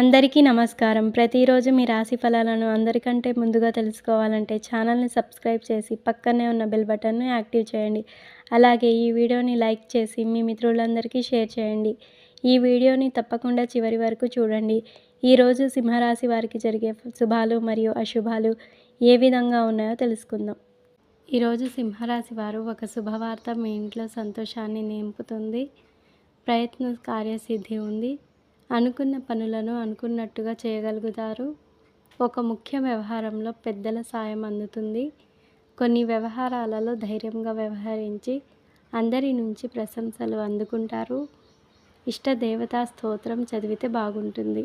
అందరికీ నమస్కారం. ప్రతిరోజు మీ రాశి ఫలాలను అందరికంటే ముందుగా తెలుసుకోవాలంటే ఛానల్‌ని సబ్స్క్రైబ్ చేసి పక్కనే ఉన్న బెల్ బటన్‌ను యాక్టివ్ చేయండి. అలాగే ఈ వీడియోని లైక్ చేసి మీ మిత్రులందరికీ షేర్ చేయండి. ఈ వీడియోని తప్పకుండా చివరి వరకు చూడండి. ఈరోజు సింహరాశి వారికి జరిగే శుభాలు మరియు అశుభాలు ఏ విధంగా ఉన్నాయో తెలుసుకుందాం. ఈరోజు సింహరాశి వారు ఒక శుభవార్త మీ ఇంట్లో సంతోషాన్ని నింపుతుంది. ప్రయత్న కార్యసిద్ధి ఉంది. అనుకున్న పనులను అనుకున్నట్టుగా చేయగలుగుతారు. ఒక ముఖ్య వ్యవహారంలో పెద్దల సాయం అందుతుంది. కొన్ని వ్యవహారాలలో ధైర్యంగా వ్యవహరించి అందరి నుంచి ప్రశంసలు అందుకుంటారు. ఇష్ట దేవతా స్తోత్రం చదివితే బాగుంటుంది.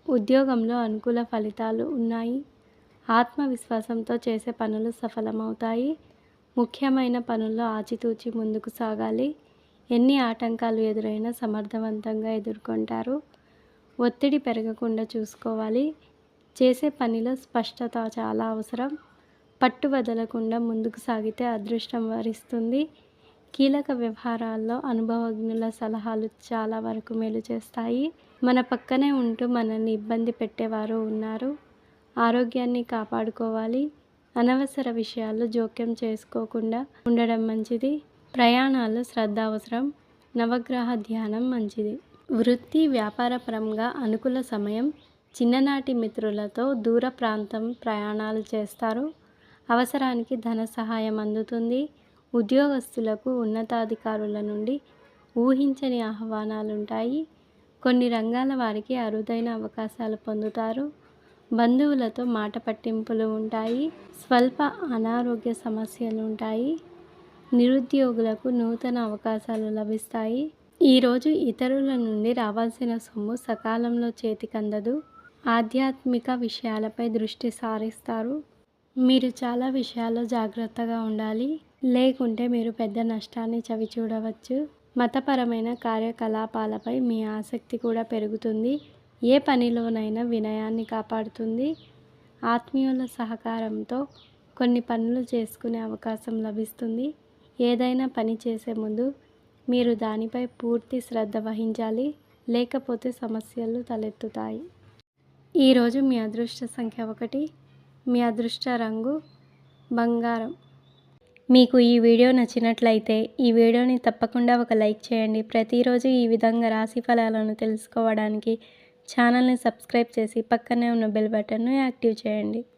ఉద్యోగంలో అనుకూల ఫలితాలు ఉన్నాయి. ఆత్మవిశ్వాసంతో చేసే పనులు సఫలమవుతాయి. ముఖ్యమైన పనుల్లో ఆచితూచి ముందుకు సాగాలి. ఎన్ని ఆటంకాలు ఎదురైనా సమర్థవంతంగా ఎదుర్కొంటారు. ఒత్తిడి పెరగకుండా చూసుకోవాలి. చేసే పనిలో స్పష్టత చాలా అవసరం. పట్టు వదలకుండా ముందుకు సాగితే అదృష్టం వరిస్తుంది. కీలక వ్యవహారాల్లో అనుభవజ్ఞుల సలహాలు చాలా వరకు మేలు చేస్తాయి. మన పక్కనే ఉంటూ మనల్ని ఇబ్బంది పెట్టేవారు ఉన్నారు. ఆరోగ్యాన్ని కాపాడుకోవాలి. అనవసర విషయాల్లో జోక్యం చేసుకోకుండా ఉండడం మంచిది. ప్రయాణాల్లో శ్రద్ధ అవసరం. నవగ్రహ ధ్యానం మంచిది. వృత్తి వ్యాపారపరంగా అనుకూల సమయం. చిన్ననాటి మిత్రులతో దూర ప్రాంతం ప్రయాణాలు చేస్తారు. అవసరానికి ధన సహాయం అందుతుంది. ఉద్యోగస్తులకు ఉన్నతాధికారుల నుండి ఊహించని ఆహ్వానాలుంటాయి. కొన్ని రంగాల వారికి అరుదైన అవకాశాలు పొందుతారు. బంధువులతో మాట పట్టింపులు ఉంటాయి. స్వల్ప అనారోగ్య సమస్యలు ఉంటాయి. నిరుద్యోగులకు నూతన అవకాశాలు లభిస్తాయి. ఈరోజు ఇతరుల నుండి రావాల్సిన సొమ్ము సకాలంలో చేతికందదు. ఆధ్యాత్మిక విషయాలపై దృష్టి సారిస్తారు. మీరు చాలా విషయాల్లో జాగ్రత్తగా ఉండాలి. లేకుంటే మీరు పెద్ద నష్టాన్ని చవిచూడవచ్చు. మతపరమైన కార్యకలాపాలపై మీ ఆసక్తి కూడా పెరుగుతుంది. ఏ పనిలోనైనా వినయాన్ని కాపాడుతుంది. ఆత్మీయుల సహకారంతో కొన్ని పనులు చేసుకునే అవకాశం లభిస్తుంది. ఏదైనా పని చేసే ముందు మీరు దానిపై పూర్తి శ్రద్ధ వహించాలి. లేకపోతే సమస్యలు తలెత్తుతాయి. ఈరోజు మీ అదృష్ట సంఖ్య 1. మీ అదృష్ట రంగు బంగారం. మీకు ఈ వీడియో నచ్చినట్లయితే ఈ వీడియోని తప్పకుండా ఒక లైక్ చేయండి. ప్రతిరోజు ఈ విధంగా రాశి ఫలాలను తెలుసుకోవడానికి ఛానల్ని సబ్స్క్రైబ్ చేసి పక్కనే ఉన్న బెల్ బటన్ను యాక్టివ్ చేయండి.